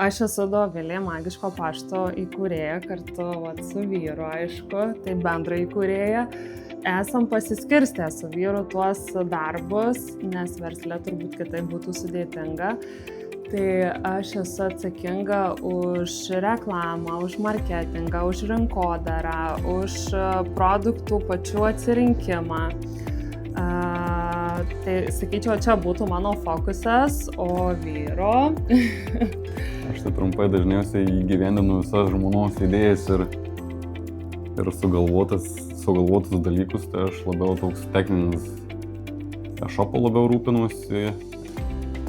Aš esu Dovilė, Magiško pašto įkūrėja kartu su vyru, aišku, tai bendra įkūrėja. Esam pasiskirstę su vyru tuos darbus, nes versle turbūt kitaip būtų sudėtinga. Tai aš esu atsakinga už reklamą, už marketingą, už rinkodarą, už produktų pačių atsirinkimą. Tai sakyčiau, čia būtų mano fokusas, o vyro. Aš tai trumpai dažniausiai įgyvendinu visas žmonos idėjas ir sugalvotus dalykus, tai aš labiau toks techninis e-shopo labiau rūpinuosi,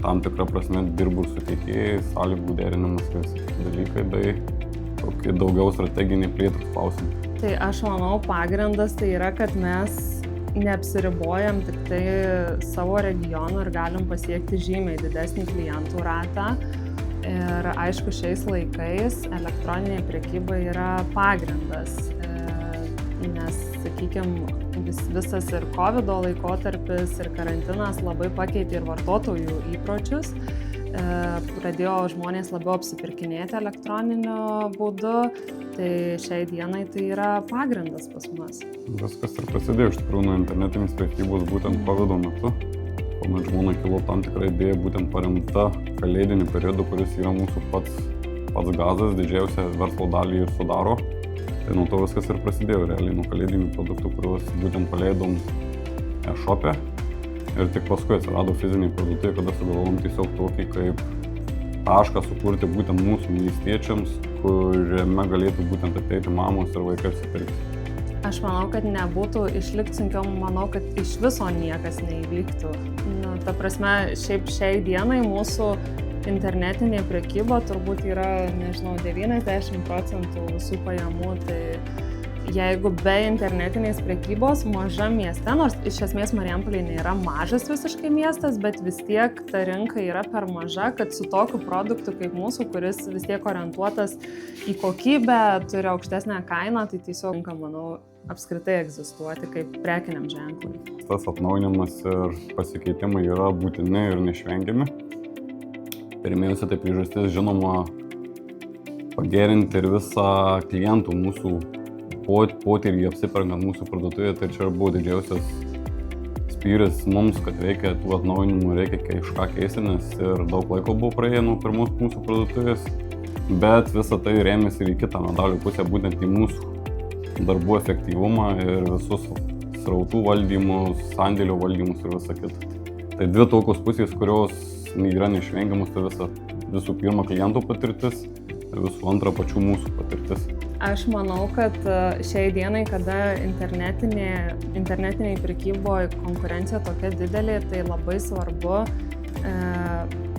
tam tikrą prasme dirbu ir su tiekėjais, sąlygų derinimas ir visi kiti dalykai, tai tokie daugiau strateginiai plėtros klausimai. Tai aš manau, pagrindas tai yra, kad mes neapsiribojam tik tai savo regionu ir galim pasiekti žymiai didesnį klientų ratą. Ir aišku, šiais laikais elektroninė prekyba yra pagrindas, nes, sakykime, visas ir COVID laikotarpis ir karantinas labai pakeitė ir vartotojų įpročius. Pradėjo žmonės labiau apsipirkinėti elektroniniu būdu, tai šiai dienai tai yra pagrindas pas mus. Viskas ir prasidėjo iš tikrųjų nuo internetinės prekybos būtent COVID metu, kuomet žmona kilo tam tikra idėja būtent paremta kalėdiniu periodu, kuris yra mūsų pats gazas, didžiausią verslo dalį ir sudaro. Tai nuo to viskas ir prasidėjo realiai, nuo kalėdinių produktų, kuriuos būtent paleidom e-shop'e. Ir tik paskui atsirado fiziniai produktai, kada sugalvom tiesiog tokį kaip tašką sukurti būtent mūsų miestiečiams, kuriame galėtų būtent ateiti mamos ir vaikai apsipirkti. Aš manau, kad nebūtų išlikti sunkiau, manau, kad iš viso niekas neįvyktų. Ta prasme, šiaip šiai dienai mūsų internetinė prekyba turbūt yra, 90% visų pajamų, tai jeigu be internetinės prekybos mažam mieste, nors iš esmės Marijampolė nėra mažas visiškai miestas, bet vis tiek ta rinka yra per maža, kad su tokiu produktu kaip mūsų, kuris vis tiek orientuotas į kokybę, turi aukštesnę kainą, tai tiesiog, manau, apskritai egzistuoti kaip prekiniam ženklui. Tas atnaujinimas ir pasikeitimai yra būtini ir neišvengiami. Pirmiausia, tai priežastis, žinoma, pagerinti ir visą klientų mūsų potyrį apsiperkant mūsų parduotuvėje, tai čia buvo didžiausias spyris mums, kad reikia tų atnaujinimų, reikia kažką keisti, nes ir daug laiko buvo praėję nuo pirmos mūsų parduotuvės, bet visa tai rėmėsi ir į kitą medalio pusę, būtent į mūsų darbų efektyvumą ir visus srautų valdymus, sandėlio valdymus ir visą kitą. Tai dvi tokios pusės, kurios yra neišvengiamus, tai visų pirma klientų patirtis ir visų antra pačių mūsų patirtis. Aš manau, kad šiai dienai, kada internetiniai prekyboje konkurencija tokia didelė, tai labai svarbu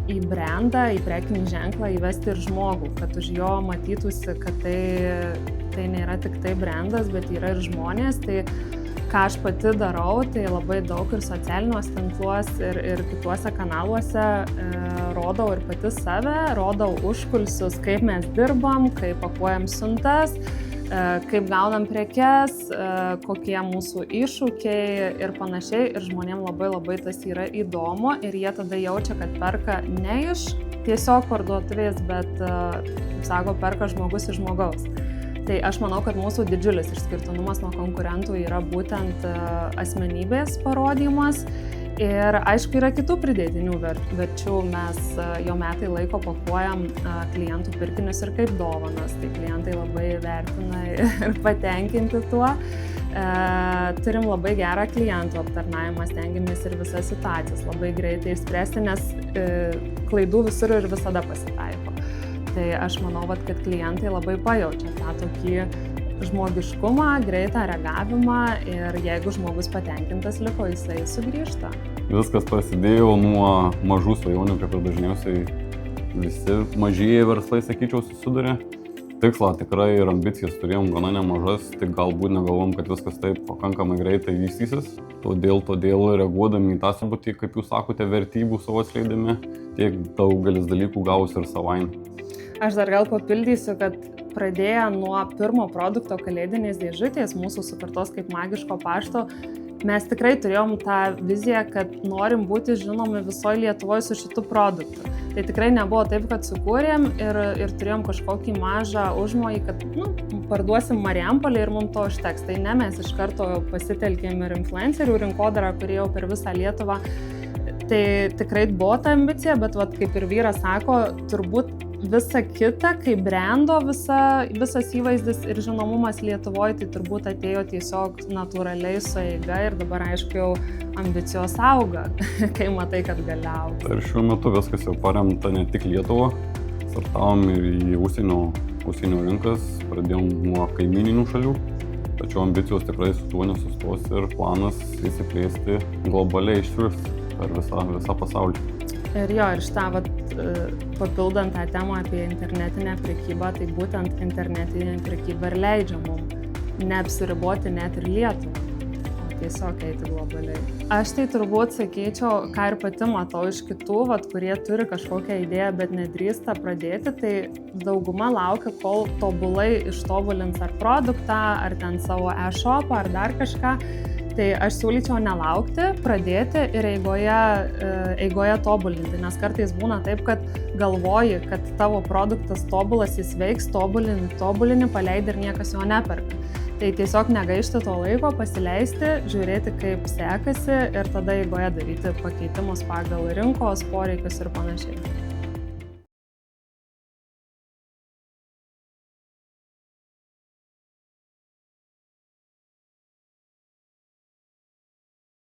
į brandą, į prekinį ženklą įvesti ir žmogų, kad už jo matytųsi, kad tai nėra tik tai brandas, bet yra ir žmonės. Tai ką aš pati darau, tai labai daug ir socialiniuose tinkluose ir kituose kanaluose rodau ir pati save, rodau užkulisius, kaip mes dirbam, kaip pakuojam siuntas, kaip gaunam prekes, kokie mūsų iššūkiai ir panašiai. Ir žmonėm labai tas yra įdomu ir jie tada jaučia, kad perka ne iš tiesiog parduotuvės, bet, kaip sako, perka žmogus iš žmogaus. Tai aš manau, kad mūsų didžiulis išskirtinumas nuo konkurentų yra būtent asmenybės parodymas. Ir aišku, yra kitų pridėtinių verčių. Mes jau metai laiko pakuojam klientų pirkinius ir kaip dovanas. Tai klientai labai vertina ir patenkinti tuo. Turim labai gerą klientų aptarnavimą, stengiamės ir visas situacijas labai greitai išspręsti, nes klaidų visur ir visada pasitaiko. Tai aš manau, kad klientai labai pajaučia tą tokį žmogiškumą, greitą reagavimą ir jeigu žmogus patenkintas liko, jisai sugrįžta. Viskas prasidėjo nuo mažų svajonių, kaip ir dažniausiai visi mažieji verslai, sakyčiau, susiduria. Tikslą tikrai ir ambicijas turėjom gana nemažas, tik galbūt negalvom, kad viskas taip pakankamai greitai vystysis. Todėl reaguodami į tą sabutį, kaip jūs sakote, vertybių savo atskleidami, tiek daugelis dalykų gausi ir savaime. Aš dar gal papildysiu, kad pradėję nuo pirmo produkto kalėdinės dėžutės mūsų sukurtos kaip Magiško pašto, mes tikrai turėjom tą viziją, kad norim būti žinomi visoje Lietuvoje su šitu produktu. Tai tikrai nebuvo taip, kad sukūrėm ir turėjom kažkokį mažą užmojį, kad parduosim Marijampolį ir mums to užteks. Tai ne, mes iš karto pasitelkėm ir influencerių rinkodarą, kurie jau per visą Lietuvą. Tai tikrai buvo ta ambicija, bet kaip ir vyras sako, turbūt visa kita, kaip brando visas įvaizdis ir žinomumas Lietuvoje, tai turbūt atėjo tiesiog natūraliai su eiga ir dabar aišku jau ambicijos auga, kai matai, kad gali augti. Ir šiuo metu viskas jau paremta ne tik Lietuva, startavom ir į užsienio rinkas, pradėjom nuo kaimininių šalių, tačiau ambicijos tikrai su tuo nesustos ir planas įsiplėsti globaliai išvis per visą pasaulį. Ir šitą papildant tą temą apie internetinę prekybą, tai būtent internetinė prekyba ir leidžia mums neapsiriboti net ir Lietuvą, o tiesiog eiti globaliai. Aš tai turbūt sakyčiau, ką ir pati matau iš kitų, kurie turi kažkokią idėją, bet nedrįsta pradėti, tai dauguma laukia, kol tobulai ištobulins ar produktą, ar ten savo e-shopą, ar dar kažką. Tai aš siūlyčiau nelaukti, pradėti ir eigoje tobulinti, nes kartais būna taip, kad galvoji, kad tavo produktas tobulas, jis veiks, tobulini, paleidi ir niekas jo neperka. Tai tiesiog negaišti to laiko, pasileisti, žiūrėti, kaip sekasi ir tada eigoje daryti pakeitimus pagal rinkos poreikius ir panašiai.